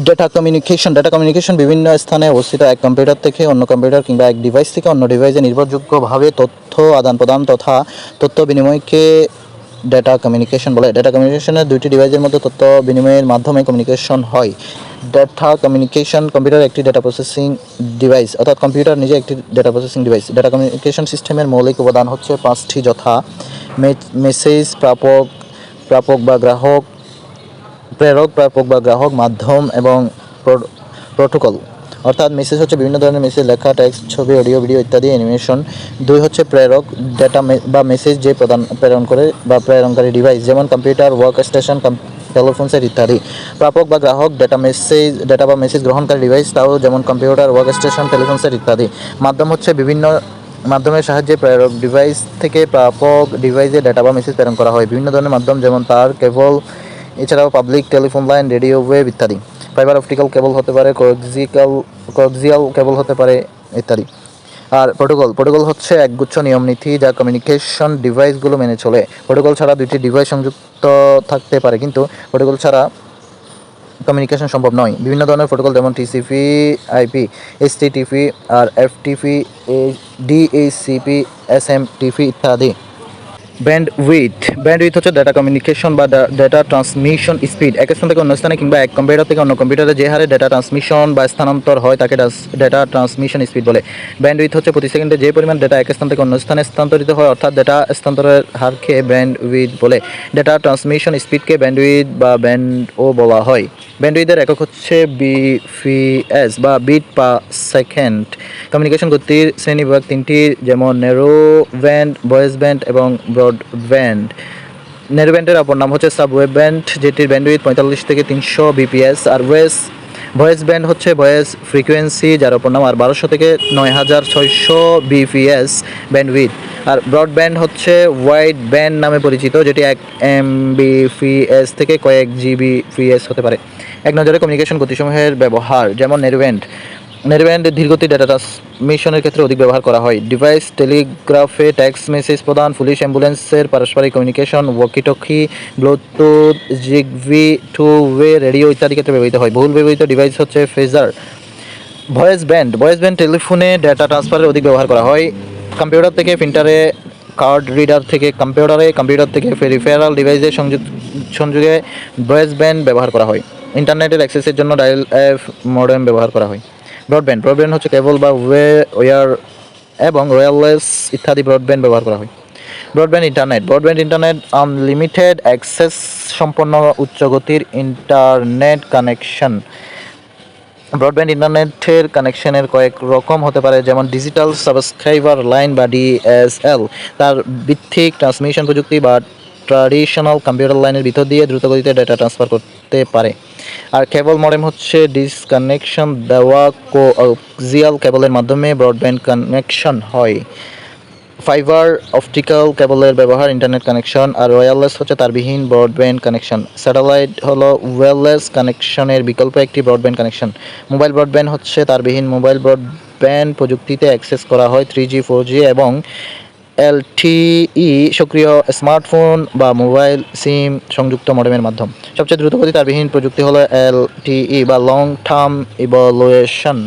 Data communication বিভিন্ন স্থানে অবস্থিত এক কম্পিউটার থেকে অন্য কম্পিউটার কিংবা এক ডিভাইস থেকে অন্য ডিভাইসে নির্ভরযোগ্যভাবে তথ্য আদান প্রদান তথা তথ্য বিনিময়কে ডেটা কমিউনিকেশন বলে। ডেটা কমিউনিকেশনের দুইটি ডিভাইসের মধ্যে তথ্য বিনিময়ের মাধ্যমে কমিউনিকেশন হয়। ডেটা কমিউনিকেশন কম্পিউটার একটি ডেটা প্রসেসিং ডিভাইস, অর্থাৎ কম্পিউটার নিজে একটি data processing device. Data communication সিস্টেমের মৌলিক উপাদান হচ্ছে পাঁচটি, যথা মেসেজ প্রাপক বা গ্রাহক, প্রেরক প্রাপক বা গ্রাহক, মাধ্যম এবং প্রোটোকল। অর্থাৎ মেসেজ হচ্ছে বিভিন্ন ধরনের মেসেজ, লেখা, টেক্সট, ছবি, অডিও, ভিডিও ইত্যাদি, অ্যানিমেশন। দুই হচ্ছে প্রেরক, ডেটা বা মেসেজ যে প্রেরণ করে বা প্রেরণকারী ডিভাইস, যেমন computer, work station, telephone set ইত্যাদি। প্রাপক বা গ্রাহক, ডেটা বা মেসেজ গ্রহণকারী ডিভাইস, তাও যেমন computer, work station, telephone set ইত্যাদি। মাধ্যম হচ্ছে বিভিন্ন মাধ্যমের সাহায্যে প্রেরক ডিভাইস থেকে প্রাপক ডিভাইসে ডেটা বা মেসেজ প্রেরণ করা হয়। বিভিন্ন ধরনের মাধ্যম যেমন তার, কেবল, এছাড়াও public telephone line, radio wave ইত্যাদি। ফাইবার অপটিক্যাল কেবল হতে পারে, কোয়াক্সিয়াল কেবল হতে পারে ইত্যাদি। আর প্রোটোকল হচ্ছে একগুচ্ছ নিয়ম নীতি যা কমিউনিকেশন ডিভাইসগুলো মেনে চলে। প্রোটোকল ছাড়া দুইটি ডিভাইস সংযুক্ত থাকতে পারে, কিন্তু প্রোটোকল ছাড়া কমিউনিকেশন সম্ভব নয়। বিভিন্ন ধরনের প্রোটোকল যেমন টিসিপি, আইপি, এইচটিটিপি, আর এফটিপি, ডিএইচসিপি, এসএমটিপি ইত্যাদি। ব্যান্ডউইথ হচ্ছে ডেটা কমিউনিকেশন বা ডেটা ট্রান্সমিশন স্পিড। এক স্থান থেকে অন্য স্থানে কিংবা এক কম্পিউটার থেকে অন্য কম্পিউটারে যে হারে ডেটা ট্রান্সমিশন বা স্থানান্তর হয় তাকে ডেটা ট্রান্সমিশন স্পিড বলে। ব্যান্ডউইথ হচ্ছে প্রতি সেকেন্ডে যে পরিমাণ ডেটা এক স্থান থেকে অন্য স্থানে স্থানান্তরিত হয়, অর্থাৎ ডেটা স্থানান্তরের হারকে ব্যান্ডউইথ বলে। ডেটা ট্রান্সমিশন স্পিডকে ব্যান্ডউইথ বা ব্যান্ডও বলা হয়। ব্যান্ডউইথের একক হচ্ছে বিপিএস বা বিট পার সেকেন্ড। কমিউনিকেশন গতির শ্রেণীবিভাগ তিনটি, যেমন ন্যারো ব্যান্ড, ভয়েস ব্যান্ড এবং ব্যান্ড। ন্যারো ব্যান্ডের অপর নাম হচ্ছে সাবওয়েভ ব্যান্ড, যেটির ব্যান্ডউইথ 45 থেকে 300 বিপিএস। আর ভয়েস ব্যান্ড হচ্ছে ভয়েস ফ্রিকোয়েন্সি, যার অপর নাম, আর 1200 থেকে 9600 বিপিএস ব্যান্ডউইথ। আর ব্রডব্যান্ড হচ্ছে ওয়াইড ব্যান্ড নামে পরিচিত, যেটি 1 এমবিপিএস থেকে কয়েক জিবিপিএস হতে পারে। এক নজরে কমিউনিকেশন গতিসমূহের ব্যবহার, যেমন ন্যারোব্যান্ড ধীরগতি ডেটা ট্রান্সমিশনের ক্ষেত্রে অধিক ব্যবহার করা হয়। ডিভাইস টেলিগ্রাফে টেক্সট মেসেজ প্রদান, পুলিশ অ্যাম্বুলেন্সের পারস্পরিক communication, walkie talkie, Bluetooth, Zigbee, two way radio ইত্যাদি ক্ষেত্রে ব্যবহৃত হয়। বহুল ব্যবহৃত ডিভাইস হচ্ছে ফেজার। ভয়েস ব্যান্ড টেলিফোনে ডেটা ট্রান্সফারের অধিক ব্যবহার করা হয়। কম্পিউটার থেকে প্রিন্টারে, কার্ড রিডার থেকে কম্পিউটার থেকে পেরিফেরাল ডিভাইসের সংযোগে ভয়েস ব্যান্ড ব্যবহার করা হয়। ইন্টারনেটের অ্যাক্সেসের জন্য ডায়াল এফ মডেম ব্যবহার করা হয়। ব্রডব্যান্ড হচ্ছে কেবল বা ওয়্যার এবং ওয়্যারলেস ইত্যাদি ব্রডব্যান্ড ব্যবহার করা হয়। ব্রডব্যান্ড ইন্টারনেট আনলিমিটেড অ্যাক্সেস সম্পন্ন উচ্চ গতির ইন্টারনেট কানেকশন। ব্রডব্যান্ড ইন্টারনেটের কানেকশনের কয়েক রকম হতে পারে, যেমন ডিজিটাল সাবস্ক্রাইবার লাইন বা ডিএসএল, তার ভিত্তিক ট্রান্সমিশন প্রযুক্তি বা ট্র্যাডিশনাল কম্পিউটার লাইনের ভিতর দিয়ে দ্রুতগতিতে ডেটা ট্রান্সফার করতে পারে। আর কেবল মডেম হচ্ছে ডিসকানেকশন দেওয়া কোঅ্যাক্সিয়াল কেবলের মাধ্যমে ব্রডব্যান্ড কানেকশন হয়। ফাইবার অপটিক্যাল কেবলের ব্যবহার ইন্টারনেট কানেকশন। আর ওয়্যারলেস হচ্ছে তারবিহীন ব্রডব্যান্ড কানেকশন। স্যাটেলাইট হলো ওয়্যারলেস কানেকশনের বিকল্প একটি ব্রডব্যান্ড কানেকশন। মোবাইল ব্রডব্যান্ড হচ্ছে তারবিহীন মোবাইল ব্রডব্যান্ড প্রযুক্তিতে অ্যাক্সেস করা হয় 3G, 4G এবং LTE সক্রিয় স্মার্টফোন বা মোবাইল সিম সংযুক্ত মডেমের মাধ্যম। সবচেয়ে দ্রুতগতি তারবিহীন প্রযুক্তি হলো LTE বা লং টার্ম ইভ্যালুয়েশন।